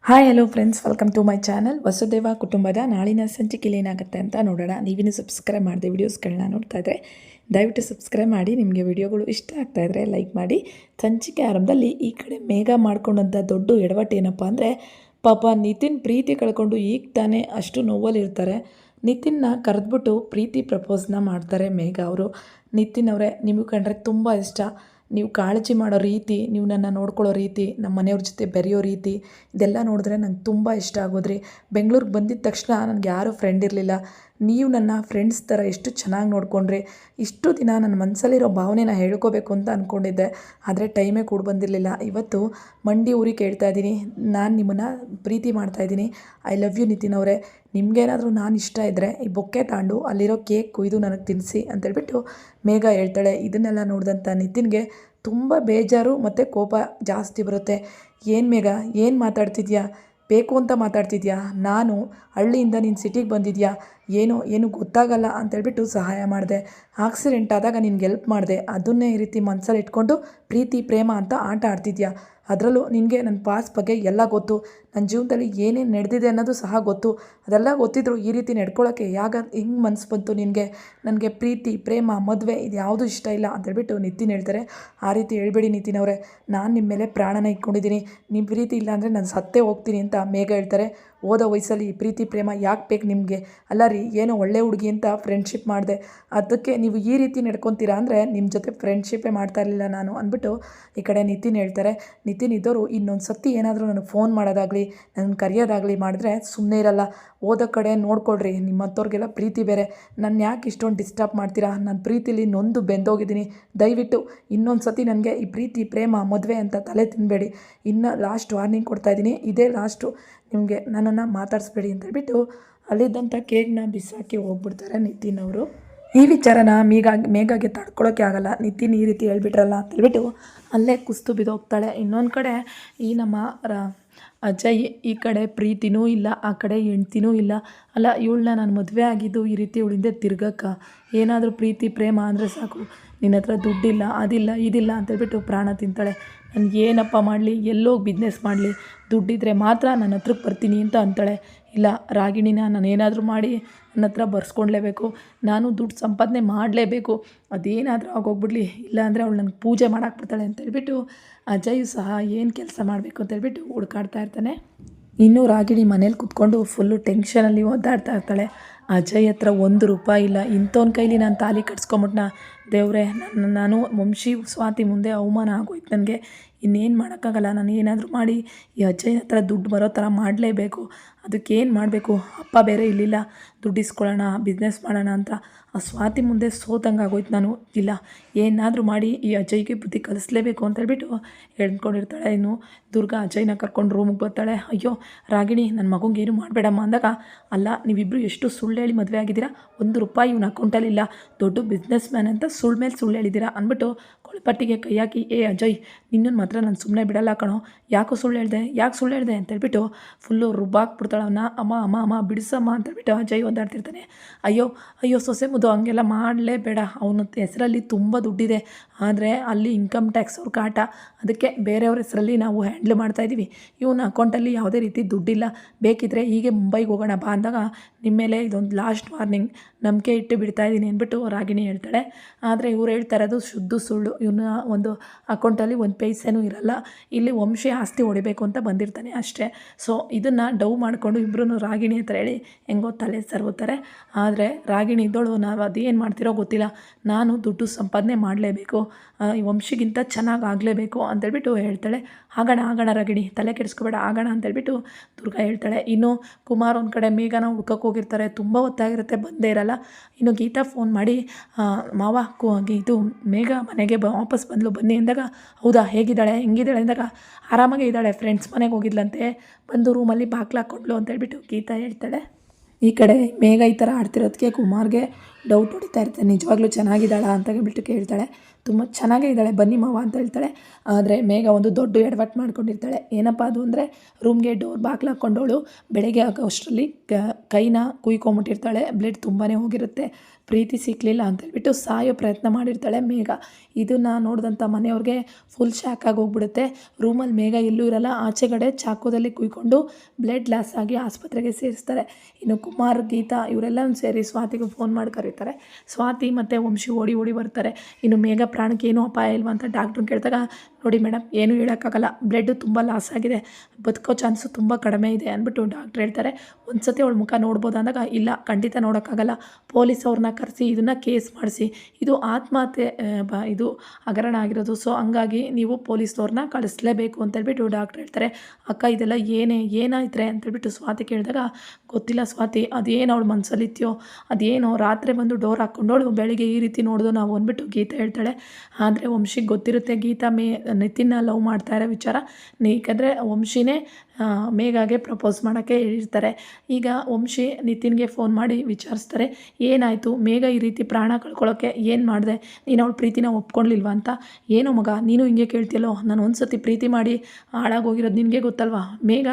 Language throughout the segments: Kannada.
Hi hello friends, welcome to my channel. Vasudeva ಕುಟುಂಬದ ನಾಳಿನ ಸಂಚಿಕೆಯಲ್ಲಿ ಏನಾಗುತ್ತೆ ಅಂತ ನೋಡೋಣ. ನೀವಿನ್ನು ಸಬ್ಸ್ಕ್ರೈಬ್ ಮಾಡಿದೆ ವೀಡಿಯೋಸ್ಗಳನ್ನ ನೋಡ್ತಾ ಇದ್ದರೆ ದಯವಿಟ್ಟು ಸಬ್ಸ್ಕ್ರೈಬ್ ಮಾಡಿ. ನಿಮಗೆ ವಿಡಿಯೋಗಳು ಇಷ್ಟ ಆಗ್ತಾಯಿದ್ರೆ ಲೈಕ್ ಮಾಡಿ. ಸಂಚಿಕೆ ಆರಂಭದಲ್ಲಿ ಈ ಕಡೆ ಮೇಘ ಮಾಡ್ಕೊಂಡಂಥ ದೊಡ್ಡ ಎಡವಟ್ಟು ಏನಪ್ಪ ಅಂದರೆ, ಪಾಪ ನಿತಿನ್ ಪ್ರೀತಿ ಕಳ್ಕೊಂಡು ಈಗ ತಾನೇ ಅಷ್ಟು ನೋವಲ್ಲಿರ್ತಾರೆ. ನಿತಿನ್ನ ಕರೆದ್ಬಿಟ್ಟು ಪ್ರೀತಿ ಪ್ರಪೋಸ್ನ ಮಾಡ್ತಾರೆ ಮೇಘ ಅವರು. ನಿತಿನ್ ಅವರೇ, ನಿಮಗೆ ಕಂಡ್ರೆ ತುಂಬ ಇಷ್ಟ. ನೀವು ಕಾಳಜಿ ಮಾಡೋ ರೀತಿ, ನೀವು ನನ್ನ ನೋಡ್ಕೊಳ್ಳೋ ರೀತಿ, ನಮ್ಮ ಮನೆಯವ್ರ ಜೊತೆ ಬೆರೆಯೋ ರೀತಿ, ಇದೆಲ್ಲ ನೋಡಿದ್ರೆ ನಂಗೆ ತುಂಬ ಇಷ್ಟ ಆಗೋದ್ರಿ. ಬೆಂಗಳೂರಿಗೆ ಬಂದಿದ್ದ ತಕ್ಷಣ ನನಗೆ ಯಾರೂ ಫ್ರೆಂಡ್ ಇರಲಿಲ್ಲ. ನೀವು ನನ್ನ ಫ್ರೆಂಡ್ಸ್ ಥರ ಎಷ್ಟು ಚೆನ್ನಾಗಿ ನೋಡ್ಕೊಂಡ್ರಿ. ಇಷ್ಟು ದಿನ ನನ್ನ ಮನಸ್ಸಲ್ಲಿರೋ ಭಾವನೆನ ಹೇಳ್ಕೋಬೇಕು ಅಂತ ಅಂದ್ಕೊಂಡಿದ್ದೆ, ಆದರೆ ಟೈಮೇ ಕೂಡ ಬಂದಿರಲಿಲ್ಲ. ಇವತ್ತು ಮಂಡಿ ಊರಿ ಕೇಳ್ತಾ ಇದ್ದೀನಿ, ನಾನು ನಿಮ್ಮನ್ನು ಪ್ರೀತಿ ಮಾಡ್ತಾಯಿದ್ದೀನಿ. ಐ ಲವ್ ಯು ನಿತಿನ್ ಅವರೇ. ನಿಮಗೇನಾದರೂ ನಾನು ಇಷ್ಟ ಇದ್ದರೆ ಈ ಬೊಕ್ಕೆ ತಾಂಡು ಅಲ್ಲಿರೋ ಕೇಕ್ ಕೊಯ್ದು ನನಗೆ ತಿನ್ನಿಸಿ ಅಂತೇಳ್ಬಿಟ್ಟು ಮೇಘ ಹೇಳ್ತಾಳೆ. ಇದನ್ನೆಲ್ಲ ನೋಡಿದಂಥ ನಿತಿನ್ಗೆ ತುಂಬ ಬೇಜಾರು ಮತ್ತು ಕೋಪ ಜಾಸ್ತಿ ಬರುತ್ತೆ. ಏನು ಮೇಘ, ಏನು ಮಾತಾಡ್ತಿದ್ಯಾ? ಬೇಕು ಅಂತ ಮಾತಾಡ್ತಿದ್ಯಾ? ನಾನು ಹಳ್ಳಿಯಿಂದ ನೀನು ಸಿಟಿಗೆ ಬಂದಿದ್ಯಾ? ಏನು ಗೊತ್ತಾಗಲ್ಲ ಅಂತೇಳ್ಬಿಟ್ಟು ಸಹಾಯ ಮಾಡಿದೆ. ಆಕ್ಸಿಡೆಂಟ್ ಆದಾಗ ನಿನ್ಗೆ ಹೆಲ್ಪ್ ಮಾಡಿದೆ. ಅದನ್ನೇ ಈ ರೀತಿ ಮನಸ್ಸಲ್ಲಿ ಇಟ್ಕೊಂಡು ಪ್ರೀತಿ ಪ್ರೇಮ ಅಂತ ಆಟ ಆಡ್ತಿದ್ಯಾ? ಅದರಲ್ಲೂ ನಿನಗೆ ನನ್ನ ಪಾಸ್ ಬಗ್ಗೆ ಎಲ್ಲ ಗೊತ್ತು. ನನ್ನ ಜೀವನದಲ್ಲಿ ಏನೇನು ನಡೆದಿದೆ ಅನ್ನೋದು ಸಹ ಗೊತ್ತು. ಅದೆಲ್ಲ ಗೊತ್ತಿದ್ರು ಈ ರೀತಿ ನಡ್ಕೊಳ್ಳೋಕ್ಕೆ ಹೆಂಗೆ ಮನಸ್ಸು ಬಂತು ನಿನಗೆ? ನನಗೆ ಪ್ರೀತಿ ಪ್ರೇಮ ಮದುವೆ ಇದು ಯಾವುದೂ ಇಷ್ಟ ಇಲ್ಲ ಅಂತೇಳ್ಬಿಟ್ಟು ನಿತಿನ್ ಹೇಳ್ತಾರೆ. ಆ ರೀತಿ ಹೇಳ್ಬೇಡಿ ನಿತಿನ್ ಅವರೇ, ನಾನು ನಿಮ್ಮ ಮೇಲೆ ಪ್ರಾಣನ ಇಟ್ಕೊಂಡಿದ್ದೀನಿ. ನಿಮ್ಮ ಪ್ರೀತಿ ಇಲ್ಲ ಅಂದರೆ ನಾನು ಸತ್ತೇ ಹೋಗ್ತೀನಿ ಅಂತ ಮೇಘ ಹೇಳ್ತಾರೆ. ಓದೋ ವಯಸ್ಸಲ್ಲಿ ಪ್ರೀತಿ ಪ್ರೇಮ ಯಾಕೆ ಬೇಕು ನಿಮಗೆ? ಅಲ್ಲ ರೀ, ಏನೋ ಒಳ್ಳೆ ಹುಡುಗಿ ಅಂತ ಫ್ರೆಂಡ್ಶಿಪ್ ಮಾಡಿದೆ, ಅದಕ್ಕೆ ನೀವು ಈ ರೀತಿ ನಡ್ಕೊತೀರಾ ಅಂದರೆ ನಿಮ್ಮ ಜೊತೆ ಫ್ರೆಂಡ್ಶಿಪ್ಪೇ ಮಾಡ್ತಾ ಇರಲಿಲ್ಲ ನಾನು ಅಂದ್ಬಿಟ್ಟು ಈ ಕಡೆ ನಿತಿನ್ ಹೇಳ್ತಾರೆ. ನಿತಿನ್ ಇದ್ದವರು ಇನ್ನೊಂದು ಸತಿ ಏನಾದರೂ ನನಗೆ ಫೋನ್ ಮಾಡೋದಾಗಲಿ ನನ್ನ ಕರೆಯೋದಾಗಲಿ ಮಾಡಿದ್ರೆ ಸುಮ್ಮನೆ ಇರಲ್ಲ. ಓದೋ ಕಡೆ ನೋಡ್ಕೊಳ್ರಿ, ನಿಮ್ಮಂಥವ್ರಿಗೆಲ್ಲ ಪ್ರೀತಿ ಬೇರೆ. ನನ್ನ ಯಾಕೆ ಇಷ್ಟೊಂದು ಡಿಸ್ಟರ್ಬ್ ಮಾಡ್ತೀರಾ? ನನ್ನ ಪ್ರೀತಿಲಿ ನೊಂದು ಬೆಂದೋಗಿದ್ದೀನಿ. ದಯವಿಟ್ಟು ಇನ್ನೊಂದು ಸತಿ ನನಗೆ ಈ ಪ್ರೀತಿ ಪ್ರೇಮ ಮದುವೆ ಅಂತ ತಲೆ ತಿನ್ನಬೇಡಿ. ಇನ್ನು ಲಾಸ್ಟ್ ವಾರ್ನಿಂಗ್ ಕೊಡ್ತಾಯಿದ್ದೀನಿ, ಇದೇ ಲಾಸ್ಟು. ನಿಮಗೆ ನನ್ನನ್ನು ಮಾತಾಡಿಸ್ಬೇಡಿ ಅಂತೇಳ್ಬಿಟ್ಟು ಅಲ್ಲಿದ್ದಂಥ ಕೇಕ್ನ ಬಿಸಾಕಿ ಹೋಗ್ಬಿಡ್ತಾರೆ ನಿತಿನ್ ಅವರು. ಈ ವಿಚಾರನ ಮೇಘಾಗೆ ತಡ್ಕೊಳ್ಳೋಕ್ಕೆ ಆಗಲ್ಲ. ನಿತಿನ್ ಈ ರೀತಿ ಹೇಳ್ಬಿಟ್ರಲ್ಲ ಅಂತೇಳ್ಬಿಟ್ಟು ಅಲ್ಲೇ ಕುಸ್ತು ಬಿದ್ದೋಗ್ತಾಳೆ. ಇನ್ನೊಂದು ಕಡೆ ಈ ನಮ್ಮ ಅಜಯ್ ಈ ಕಡೆ ಪ್ರೀತಿನೂ ಇಲ್ಲ, ಆ ಕಡೆ ಹೆಂಡ್ತಿನೂ ಇಲ್ಲ. ಅಲ್ಲ, ಇವಳನ್ನ ನಾನು ಮದುವೆ ಆಗಿದ್ದು ಈ ರೀತಿ ಇವಳಿಂದ ತಿರ್ಗಕ್ಕ? ಏನಾದರೂ ಪ್ರೀತಿ ಪ್ರೇಮ ಅಂದರೆ ಸಾಕು, ನಿನ್ನ ಹತ್ರ ದುಡ್ಡಿಲ್ಲ, ಅದಿಲ್ಲ ಇದಿಲ್ಲ ಅಂತೇಳ್ಬಿಟ್ಟು ಪ್ರಾಣ ತಿಂತಾಳೆ. ನನಗೆ ಏನಪ್ಪ ಮಾಡಲಿ, ಎಲ್ಲೋಗಿ ಬಿಸ್ನೆಸ್ ಮಾಡಲಿ, ದುಡ್ಡಿದ್ರೆ ಮಾತ್ರ ನನ್ನ ಹತ್ರಕ್ಕೆ ಬರ್ತೀನಿ ಅಂತ ಅಂತಾಳೆ. ಇಲ್ಲ, ರಾಗಿಣಿನ ನಾನು ಏನಾದರೂ ಮಾಡಿ ನನ್ನ ಹತ್ರ ಬರ್ಸ್ಕೊಳ್ಲೇಬೇಕು. ನಾನು ದುಡ್ಡು ಸಂಪಾದನೆ ಮಾಡಲೇಬೇಕು. ಅದೇನಾದರೂ ಆಗೋಗ್ಬಿಡ್ಲಿ, ಇಲ್ಲ ಅಂದರೆ ಅವಳು ನನಗೆ ಪೂಜೆ ಮಾಡಾಕ್ಬಿಡ್ತಾಳೆ ಅಂತೇಳ್ಬಿಟ್ಟು ಅಜಯ್ ಸಹ ಏನು ಕೆಲಸ ಮಾಡಬೇಕು ಅಂತೇಳ್ಬಿಟ್ಟು ಹುಡ್ಕಾಡ್ತಾ ಇರ್ತಾನೆ. ಇನ್ನೂ ರಾಗಿಣಿ ಮನೇಲಿ ಕೂತ್ಕೊಂಡು ಫುಲ್ಲು ಟೆನ್ಷನಲ್ಲಿ ಒದ್ದಾಡ್ತಾ ಇರ್ತಾಳೆ. ಅಜಯ್ ಹತ್ರ ₹1 ಇಲ್ಲ. ಇಂಥವ್ನ ಕೈಲಿ ನಾನು ತಾಲಿ ಕಟ್ಸ್ಕೊಂಬಿಟ್ನ. ದೇವ್ರೆ, ನಾನು ವಂಶಿ ಸ್ವಾತಿ ಮುಂದೆ ಅವಮಾನ ಆಗೋಯ್ತು ನನಗೆ. ಇನ್ನೇನು ಮಾಡೋಕ್ಕಾಗಲ್ಲ. ನಾನು ಏನಾದರೂ ಮಾಡಿ ಈ ಅಜಯ್ ಹತ್ರ ದುಡ್ಡು ಬರೋ ಥರ ಮಾಡಲೇಬೇಕು. ಅದಕ್ಕೇನು ಮಾಡಬೇಕು? ಅಪ್ಪ ಬೇರೆ ಇಲ್ಲಿಲ್ಲ, ದುಡ್ಡು ಇಸ್ಕೊಳ್ಳೋಣ, ಬಿಸ್ನೆಸ್ ಮಾಡೋಣ ಅಂತ. ಆ ಸ್ವಾತಿ ಮುಂದೆ ಸೋತಂಗೆ ಆಗೋಯ್ತು ನಾನು. ಇಲ್ಲ, ಏನಾದರೂ ಮಾಡಿ ಈ ಅಜಯ್ಗೆ ಬುದ್ಧಿ ಕಲಿಸ್ಲೇಬೇಕು ಅಂತೇಳ್ಬಿಟ್ಟು ಹೇಳ್ಕೊಂಡಿರ್ತಾಳೆ. ಇನ್ನು ದುರ್ಗಾ ಅಜಯ್ನ ಕರ್ಕೊಂಡು ರೂಮಿಗೆ ಬರ್ತಾಳೆ. ಅಯ್ಯೋ ರಾಗಿಣಿ, ನನ್ನ ಮಗುಂಗೆ ಏನು ಮಾಡಬೇಡಮ್ಮ ಅಂದಾಗ, ಅಲ್ಲ ನೀವಿಬ್ಬರು ಎಷ್ಟು ಸುಳ್ಳು ಹೇಳಿ ಮದುವೆ ಆಗಿದ್ದೀರಾ? ₹1 ಇವನ ಅಕೌಂಟಲ್ಲಿಲ್ಲ, ದೊಡ್ಡ ಬಿಸ್ನೆಸ್ ಮ್ಯಾನ್ ಅಂತ ಸುಳ್ಳು ಮೇಲೆ ಸುಳ್ಳು ಹೇಳಿದ್ದೀರಾ ಅಂದ್ಬಿಟ್ಟು ಕೊಳಪಟ್ಟಿಗೆ ಕೈ ಹಾಕಿ, ಏ ಅಜಯ್, ನಿನ್ನನ್ನು ಮಾತ್ರ ನಾನು ಸುಮ್ಮನೆ ಬಿಡಲ್ಲ ಕಣೋ. ಯಾಕೆ ಸುಳ್ಳು ಹೇಳಿದೆ ಅಂತೇಳ್ಬಿಟ್ಟು ಫುಲ್ಲು ರುಬ್ಬಾಕ್ಬಿಡ್ತಾಳೆ ಅವನ್ನ. ಅಮ್ಮ ಬಿಡಿಸಮ್ಮ ಅಂತೇಳ್ಬಿಟ್ಟು ಅಜಯ್ ಒದ್ದಾಡ್ತಿರ್ತಾನೆ. ಅಯ್ಯೋ ಸೊಸೆ ಮುದ್ದು, ಹಂಗೆಲ್ಲ ಮಾಡಲೇಬೇಡ. ಅವನ ಹೆಸರಲ್ಲಿ ತುಂಬ ದುಡ್ಡಿದೆ, ಆದರೆ ಅಲ್ಲಿ ಇನ್ಕಮ್ ಟ್ಯಾಕ್ಸ್ ಅವ್ರ ಕಾಟ, ಅದಕ್ಕೆ ಬೇರೆಯವ್ರ ಹೆಸರಲ್ಲಿ ನಾವು ಹ್ಯಾಂಡ್ಲ್ ಮಾಡ್ತಾಯಿದ್ದೀವಿ. ಇವನ ಅಕೌಂಟಲ್ಲಿ ಯಾವುದೇ ರೀತಿ ದುಡ್ಡಿಲ್ಲ. ಬೇಕಿದ್ದರೆ ಹೀಗೆ ಮುಂಬೈಗೆ ಹೋಗೋಣ ಬಾ ಅಂದಾಗ, ನಿಮ್ಮ ಮೇಲೆ ಇದೊಂದು ಲಾಸ್ಟ್ ವಾರ್ನಿಂಗ್, ನಂಬಿಕೆ ಇಟ್ಟು ಬಿಡ್ತಾಯಿದ್ದೀನಿ ಅಂದ್ಬಿಟ್ಟು ರಾಗಿಣಿ ಹೇಳ್ತಾಳೆ. ಆದರೆ ಇವ್ರು ಹೇಳ್ತಾ ಇರೋದು ಶುದ್ಧ ಸುಳ್ಳು. ಇವನ ಒಂದು ಅಕೌಂಟಲ್ಲಿ ಒಂದು ಪೈಸೆನೂ ಇರಲ್ಲ. ಇಲ್ಲಿ ವಂಶಿ ಆಸ್ತಿ ಹೊಡಿಬೇಕು ಅಂತ ಬಂದಿರ್ತಾನೆ ಅಷ್ಟೇ. ಸೊ ಇದನ್ನು ಡವ್ ಮಾಡಿಕೊಂಡು ಇಬ್ಬರೂ ರಾಗಿಣಿ ಹತ್ರ ಹೇಳಿ ಹೆಂಗೋ ತಲೆ ಸರ್ವುತ್ತಾರೆ. ಆದರೆ ರಾಗಿಣಿ ಇದ್ದೋಳು, ನಾವು ಅದೇನು ಮಾಡ್ತಿರೋ ಗೊತ್ತಿಲ್ಲ, ನಾನು ದುಡ್ಡು ಸಂಪಾದನೆ ಮಾಡಲೇಬೇಕು, ಈ ವಂಶಿಗಿಂತ ಚೆನ್ನಾಗಿ ಆಗಲೇಬೇಕು ಅಂತೇಳ್ಬಿಟ್ಟು ಹೇಳ್ತಾಳೆ. ಆಗೋಣ ರಾಗಿಣಿ, ತಲೆ ಕೆಡಿಸ್ಕೋಬೇಡ, ಆಗೋಣ ಅಂತೇಳ್ಬಿಟ್ಟು ದುರ್ಗಾ ಹೇಳ್ತಾಳೆ. ಇನ್ನು ಕುಮಾರ್ ಒಂದು ಕಡೆ ಮೇಘನ ಹುಡ್ಕಕ್ಕೆ ಹೋಗಿರ್ತಾರೆ. ತುಂಬ ಹೊತ್ತಾಗಿರುತ್ತೆ, ಬಂದೇ ಇರಲ್ಲ. ಇನ್ನು ಗೀತಾ ಫೋನ್ ಮಾಡಿ, ಮಾವ ಇದು ಮೇಘ ಮನೆಗೆ ವಾಪಸ್ ಬಂದಳು ಬನ್ನಿ ಅಂದಾಗ, ಹೌದಾ ಹೇಗಿದ್ದಾಳೆ ಹೆಂಗಿದ್ದಾಳೆ ಅಂದಾಗ, ಆರಾಮಾಗೇ ಇದ್ದಾಳೆ, ಫ್ರೆಂಡ್ಸ್ ಮನೆಗೆ ಹೋಗಿದ್ಲಂತೆ, ಬಂದು ರೂಮಲ್ಲಿ ಬಾಗ್ಲು ಹಾಕ್ಕೊಂಡ್ಲು ಅಂತೇಳ್ಬಿಟ್ಟು ಗೀತಾ ಹೇಳ್ತಾಳೆ. ಈ ಕಡೆ ಮೇಘ ಈ ಥರ ಆಡ್ತಿರೋದಕ್ಕೆ ಕುಮಾರ್ಗೆ ಡೌಟ್ ಹೊಡಿತಾ ಇರ್ತಾರೆ, ನಿಜವಾಗ್ಲೂ ಚೆನ್ನಾಗಿದ್ದಾಳಾ ಅಂತ ಹೇಳ್ಬಿಟ್ಟು ಕೇಳ್ತಾಳೆ. ತುಂಬ ಚೆನ್ನಾಗೇ ಇದ್ದಾಳೆ ಬನ್ನಿ ಮಾವ ಅಂತ ಹೇಳ್ತಾಳೆ. ಆದರೆ ಮೇಘ ಒಂದು ದೊಡ್ಡ ಎಡವಟ್ಟು ಮಾಡ್ಕೊಂಡಿರ್ತಾಳೆ. ಏನಪ್ಪ ಅದು ಅಂದರೆ ರೂಮ್ಗೆ ಡೋರ್ ಬಾಗಿಲು ಹಾಕ್ಕೊಂಡವಳು ಬೆಳಗ್ಗೆ ಆಗೋಷ್ಟರಲ್ಲಿ ಕೈನ ಕುಯ್ಕೊಂಬಿಟ್ಟಿರ್ತಾಳೆ. ಬ್ಲಡ್ ತುಂಬಾ ಹೋಗಿರುತ್ತೆ. ಪ್ರೀತಿ ಸಿಕ್ಕಲಿಲ್ಲ ಅಂತೇಳ್ಬಿಟ್ಟು ಸಾಯೋ ಪ್ರಯತ್ನ ಮಾಡಿರ್ತಾಳೆ ಮೇಘ. ಇದನ್ನು ನೋಡಿದಂಥ ಮನೆಯವ್ರಿಗೆ ಫುಲ್ ಶಾಕ್ ಆಗಿ ಹೋಗ್ಬಿಡುತ್ತೆ. ರೂಮಲ್ಲಿ ಮೇಘ ಎಲ್ಲೂ ಇರಲ್ಲ, ಆಚೆಗಡೆ ಚಾಕುದಲ್ಲಿ ಕುಯ್ಕೊಂಡು ಬ್ಲಡ್ ಲಾಸ್ ಆಗಿ ಆಸ್ಪತ್ರೆಗೆ ಸೇರಿಸ್ತಾರೆ. ಇನ್ನು ಕುಮಾರ್, ಗೀತಾ ಇವರೆಲ್ಲನೂ ಸೇರಿ ಸ್ವಾತಿಗೆ ಫೋನ್ ಮಾಡಿ ಕರೀತಾರೆ. ಸ್ವಾತಿ ಮತ್ತು ವಂಶಿ ಓಡಿ ಬರ್ತಾರೆ. ಇನ್ನು ಮೇಘ ಪ್ರಾಣಕ್ಕೆ ಏನೂ ಅಪಾಯ ಇಲ್ವಾ ಅಂತ ಡಾಕ್ಟ್ರನ್ನ ಕೇಳಿದಾಗ, ನೋಡಿ ಮೇಡಮ್ ಏನೂ ಹೇಳೋಕ್ಕಾಗಲ್ಲ, ಬ್ಲಡ್ ತುಂಬ ಲಾಸ್ ಆಗಿದೆ, ಬದುಕೋ ಚಾನ್ಸು ತುಂಬ ಕಡಿಮೆ ಇದೆ ಅಂದ್ಬಿಟ್ಟು ಡಾಕ್ಟ್ರ್ ಹೇಳ್ತಾರೆ. ಒಂದು ಸತಿ ಅವಳ ಮುಖ ನೋಡ್ಬೋದು ಅಂದಾಗ, ಇಲ್ಲ ಖಂಡಿತ ನೋಡೋಕ್ಕಾಗಲ್ಲ, ಪೊಲೀಸ್ ಅವ್ರನ್ನ ಕರೆಸಿ ಇದನ್ನು ಕೇಸ್ ಮಾಡಿಸಿ, ಇದು ಆತ್ಮಹತ್ಯೆ ಇದು ಹಗರಣ ಆಗಿರೋದು, ಸೊ ಹಂಗಾಗಿ ನೀವು ಪೊಲೀಸ್ನವ್ರನ್ನ ಕಳಿಸ್ಲೇಬೇಕು ಅಂತೇಳ್ಬಿಟ್ಟು ಡಾಕ್ಟ್ರ್ ಹೇಳ್ತಾರೆ. ಅಕ್ಕ ಇದೆಲ್ಲ ಏನಾಯ್ತ್ರೆ ಅಂತೇಳ್ಬಿಟ್ಟು ಸ್ವಾತಿ ಕೇಳಿದಾಗ, ಗೊತ್ತಿಲ್ಲ ಸ್ವಾತಿ, ಅದೇನು ಅವಳ ಮನಸ್ಸಲ್ಲಿತ್ಯೋ ಅದೇನೋ, ರಾತ್ರಿ ಬಂದು ಡೋರ್ ಹಾಕ್ಕೊಂಡವಳು ಬೆಳಿಗ್ಗೆ ಈ ರೀತಿ ನೋಡಿದು ನಾವು ಅಂದ್ಬಿಟ್ಟು ಗೀತಾ ಹೇಳ್ತಾಳೆ. ಆದರೆ ವಂಶಿಗೆ ಗೊತ್ತಿರುತ್ತೆ ಗೀತಾ ನಿತಿನ್ನ ಲವ್ ಮಾಡ್ತಾ ಇರೋ ವಿಚಾರ. ಏಕೆಂದರೆ ವಂಶಿನೇ ಮೇಘಾಗೆ ಪ್ರಪೋಸ್ ಮಾಡೋಕ್ಕೆ ಹೇಳಿರ್ತಾರೆ. ಈಗ ವಂಶಿ ನಿತಿನ್ಗೆ ಫೋನ್ ಮಾಡಿ ವಿಚಾರಿಸ್ತಾರೆ, ಏನಾಯಿತು ಮೇಘ ಈ ರೀತಿ ಪ್ರಾಣ ಕಳ್ಕೊಳ್ಳೋಕ್ಕೆ ಏನು ಮಾಡಿದೆ, ನೀನು ಅವಳ ಪ್ರೀತಿನ ಒಪ್ಕೊಳ್ಳಿಲ್ವಾ ಅಂತ. ಏನೋ ಮಗ ನೀನು ಹಿಂಗೆ ಕೇಳ್ತಿಯಲ್ಲೋ, ನಾನು ಒಂದು ಸತಿ ಪ್ರೀತಿ ಮಾಡಿ ಹಾಳಾಗೋಗಿರೋದು ನಿನಗೆ ಗೊತ್ತಲ್ವಾ. ಮೇಘ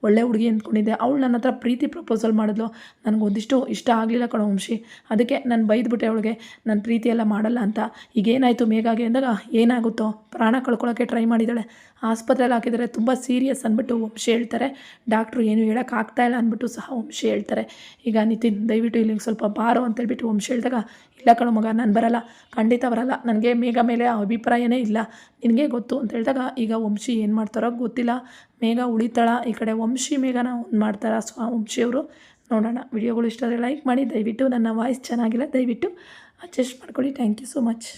ಒಳ್ಳೆ ಹುಡುಗಿ ಅಂದ್ಕೊಂಡಿದ್ದೆ, ಅವಳು ನನ್ನ ಹತ್ರ ಪ್ರೀತಿ ಪ್ರಪೋಸಲ್ ಮಾಡಿದ್ಲು, ನನಗೊಂದಿಷ್ಟು ಇಷ್ಟ ಆಗಲಿಲ್ಲ ಕಣೋ ವಂಶಿ, ಅದಕ್ಕೆ ನಾನು ಬೈದ್ಬಿಟ್ಟೆ ಅವಳಿಗೆ ನಾನು ಪ್ರೀತಿ ಎಲ್ಲ ಮಾಡಲ್ಲ ಅಂತ. ಈಗೇನಾಯಿತು ಮೇಘಾಗೆ ಅಂದಾಗ, ಏನಾಗುತ್ತೋ ಪ್ರಾಣ ಕಳ್ಕೊಳ್ಳೋಕ್ಕೆ ಟ್ರೈ ಮಾಡಿದ್ದಾಳೆ, ಆಸ್ಪತ್ರೆಯಲ್ಲಿ ಹಾಕಿದ್ದಾರೆ, ತುಂಬ ಸೀರಿಯಸ್ ಅಂದ್ಬಿಟ್ಟು ವಂಶಿ ಹೇಳ್ತಾರೆ. ಡಾಕ್ಟ್ರು ಏನು ಹೇಳೋಕ್ಕಾಗ್ತಾಯಿಲ್ಲ ಅಂದ್ಬಿಟ್ಟು ಸಹ ವಂಶಿ ಹೇಳ್ತಾರೆ. ಈಗ ನಿತಿನ್ ದಯವಿಟ್ಟು ಇಲ್ಲಿಗೆ ಸ್ವಲ್ಪ ಬಾರೋ ಅಂತೇಳ್ಬಿಟ್ಟು ವಂಶಿ ಹೇಳಿದಾಗ, ಇಲ್ಲ ಕಣೋ ಮಗ ನಾನು ಬರಲ್ಲ, ಖಂಡಿತ ಬರಲ್ಲ, ನನಗೆ ಮೇಘ ಮೇಲೆ ಅಭಿಪ್ರಾಯನೇ ಇಲ್ಲ, ನಿನಗೆ ಗೊತ್ತು ಅಂತ ಹೇಳಿದಾಗ, ಈಗ ವಂಶಿ ಏನು ಮಾಡ್ತಾರೋ ಗೊತ್ತಿಲ್ಲ, ಮೇಘ ಉಳಿತಾಳ, ಈ ಕಡೆ ವಂಶಿ ಮೇಘನ ಒಂದು ಮಾಡ್ತಾರ ವಂಶಿಯವರು. ನೋಡೋಣ. ವಿಡಿಯೋಗಳು ಇಷ್ಟ ಆದರೆ ಲೈಕ್ ಮಾಡಿ. ದಯವಿಟ್ಟು ನನ್ನ ವಾಯ್ಸ್ ಚೆನ್ನಾಗಿಲ್ಲ, ದಯವಿಟ್ಟು ಅಡ್ಜಸ್ಟ್ ಮಾಡ್ಕೊಳ್ಳಿ. Thank you so much.